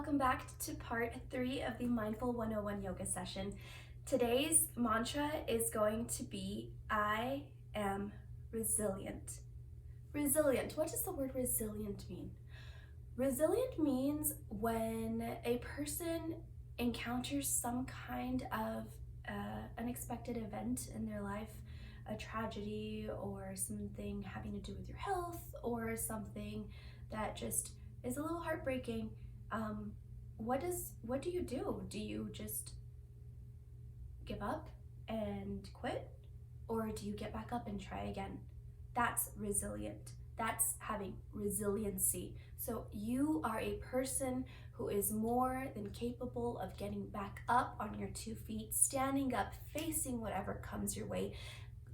welcome back to part 3 of the Mindful 101 yoga session. Today's mantra is going to be, I am resilient. Resilient, what does the word resilient mean? Resilient means when a person encounters some kind of unexpected event in their life, a tragedy or something having to do with your health or something that just is a little heartbreaking. What do you do? Do you just give up and quit? Or do you get back up and try again? That's resilient. That's having resiliency. So you are a person who is more than capable of getting back up on your 2 feet, standing up, facing whatever comes your way,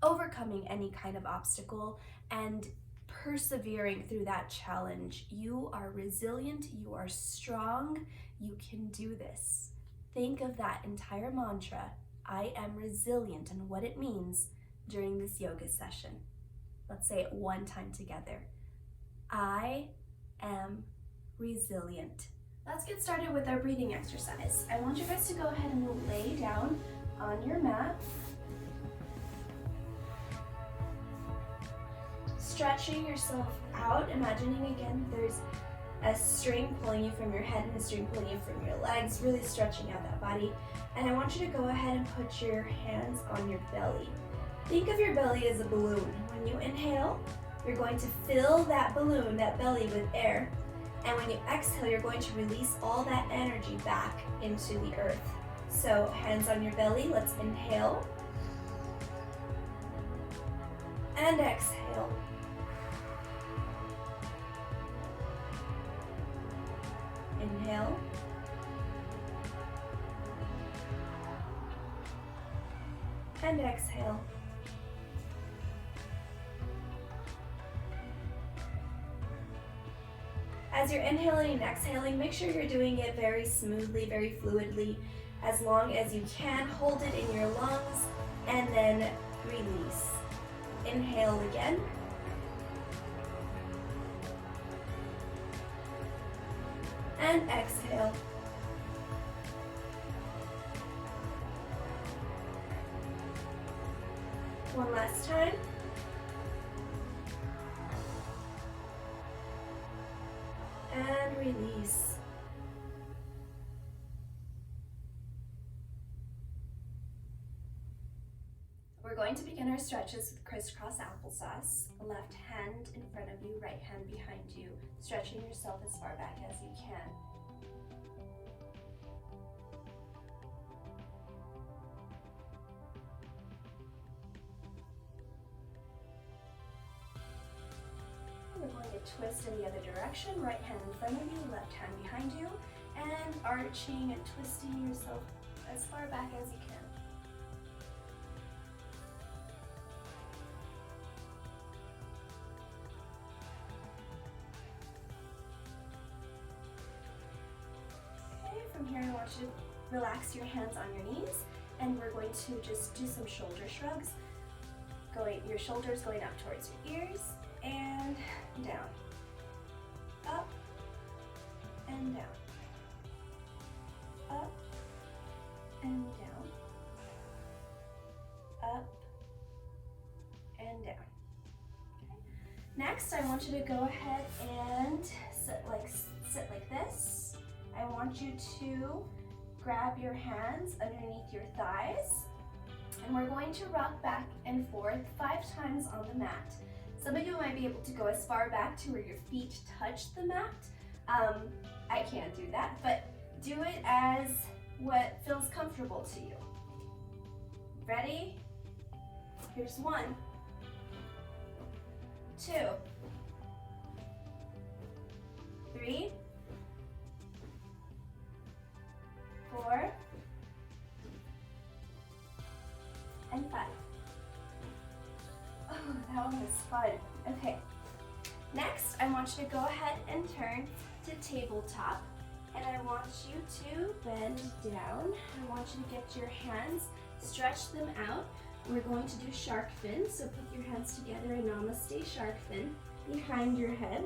overcoming any kind of obstacle, and persevering through that challenge. You are resilient, you are strong, you can do this. Think of that entire mantra, I am resilient, and what it means during this yoga session. Let's say it one time together. I am resilient. Let's get started with our breathing exercise. I want you guys to go ahead and lay down on your mat. Stretching yourself out, imagining again there's a string pulling you from your head and a string pulling you from your legs, really stretching out that body. And I want you to go ahead and put your hands on your belly. Think of your belly as a balloon. When you inhale, you're going to fill that balloon, that belly, with air. And when you exhale, you're going to release all that energy back into the earth. So hands on your belly, let's inhale. And exhale. Inhale. And exhale. As you're inhaling and exhaling, make sure you're doing it very smoothly, very fluidly. As long as you can, hold it in your lungs and then release. Inhale again. And exhale. One last time. And release. We're going to begin our stretches with crisscross applesauce. Left hand in front of you, right hand behind you, stretching yourself as far back as you can. We're going to twist in the other direction, right hand in front of you, left hand behind you, and arching and twisting yourself as far back as you can. From here, I want you to relax your hands on your knees, and we're going to just do some shoulder shrugs. Your shoulders going up towards your ears, and down. Up, and down. Up, and down. Up, and down. Okay. Next, I want you to go ahead and sit like this. I want you to grab your hands underneath your thighs, and we're going to rock back and forth 5 times on the mat. Some of you might be able to go as far back to where your feet touch the mat. I can't do that, but do it as what feels comfortable to you. Ready? Here's 1, 2, 3, 4, and 5. Oh, that one was fun. Okay. Next, I want you to go ahead and turn to tabletop, and I want you to bend down. I want you to get your hands, stretch them out. We're going to do shark fin, so put your hands together in Namaste shark fin behind your head,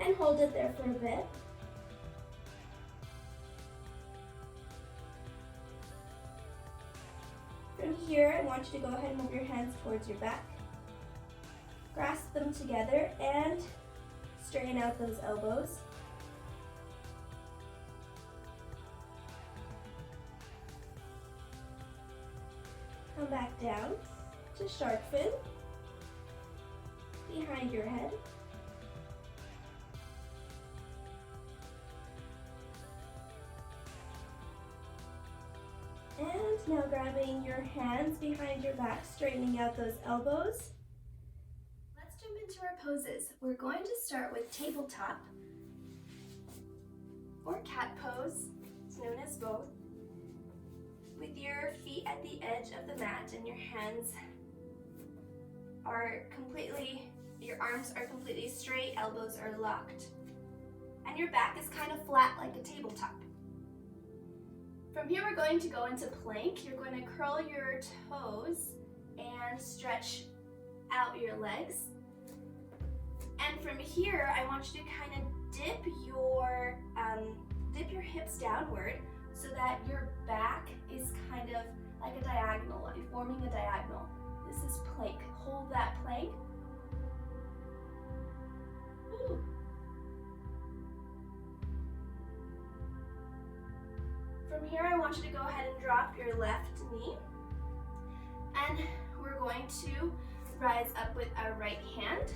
and hold it there for a bit. here, I want you to go ahead and move your hands towards your back. Grasp them together and straighten out those elbows. Come back down to shark fin, behind your head. And now grabbing your hands behind your back, straightening out those elbows. Let's jump into our poses. We're going to start with tabletop, or cat pose, it's known as both, with your feet at the edge of the mat and your hands are your arms are completely straight, elbows are locked, and your back is kind of flat like a tabletop. From here, we're going to go into plank. You're going to curl your toes and stretch out your legs. And from here, I want you to kind of dip your hips downward so that your back is kind of like a diagonal, forming a diagonal. This is plank. Hold that plank. Ooh. From here, I want you to go ahead and drop your left knee. And we're going to rise up with our right hand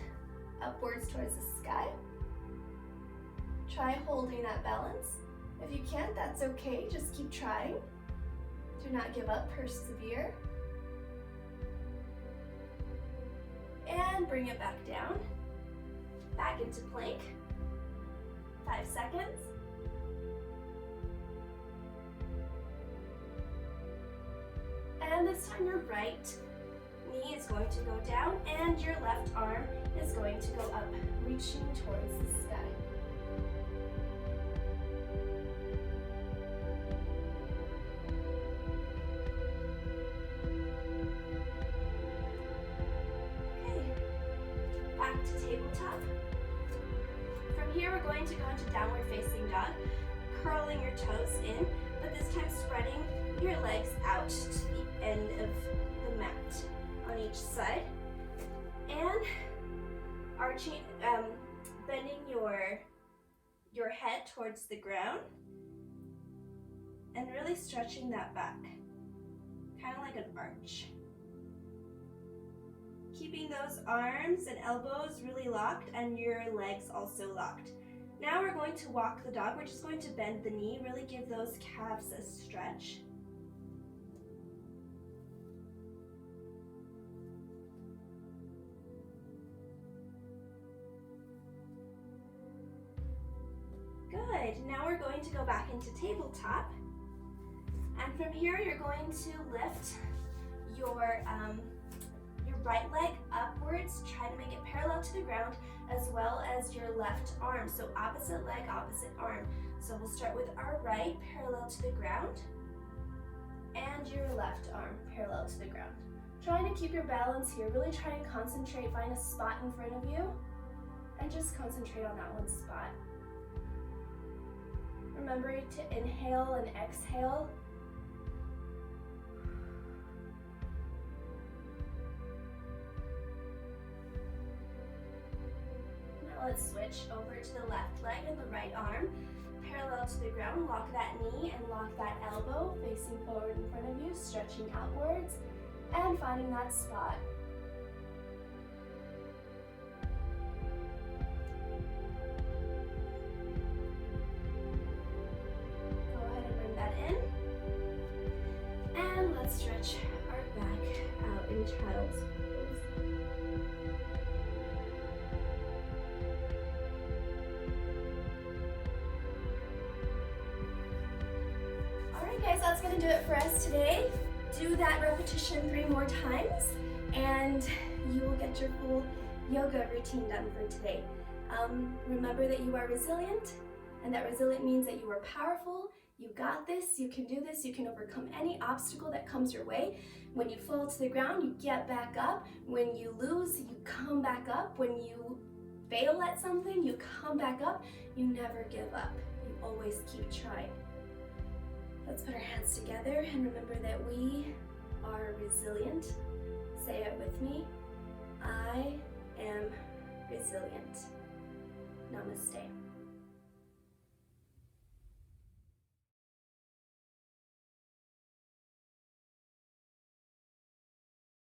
upwards towards the sky. Try holding that balance. If you can't, that's okay. Just keep trying. Do not give up. Persevere. And bring it back down. Back into plank. 5 seconds. And this time your right knee is going to go down and your left arm is going to go up, reaching towards the sky. Okay, back to tabletop. From here, we're going to go into downward facing dog, curling your toes in, but this time spreading your legs out to the end of the mat on each side, and arching, bending your head towards the ground, and really stretching that back, kind of like an arch. Keeping those arms and elbows really locked and your legs also locked. Now we're going to walk the dog. We're just going to bend the knee, really give those calves a stretch. Good. Now we're going to go back into tabletop. And from here, you're going to lift your right leg upwards. Try to make it parallel to the ground, as well as your left arm. So opposite leg, opposite arm. So we'll start with our right parallel to the ground, and your left arm parallel to the ground. Trying to keep your balance here. Really try and concentrate. Find a spot in front of you, and just concentrate on that one spot. Remember to inhale and exhale. Now let's switch over to the left leg and the right arm. Parallel to the ground, lock that knee and lock that elbow facing forward in front of you, stretching outwards and finding that spot. Stretch our back out in child's pose. Alright guys, that's going to do it for us today. Do that repetition 3 more times and you will get your full yoga routine done for today. Remember that you are resilient, and that resilient means that you are powerful. You got this, you can do this, you can overcome any obstacle that comes your way. When you fall to the ground, you get back up. When you lose, you come back up. When you fail at something, you come back up. You never give up. You always keep trying. Let's put our hands together and remember that we are resilient, say it with me. I am resilient. Namaste.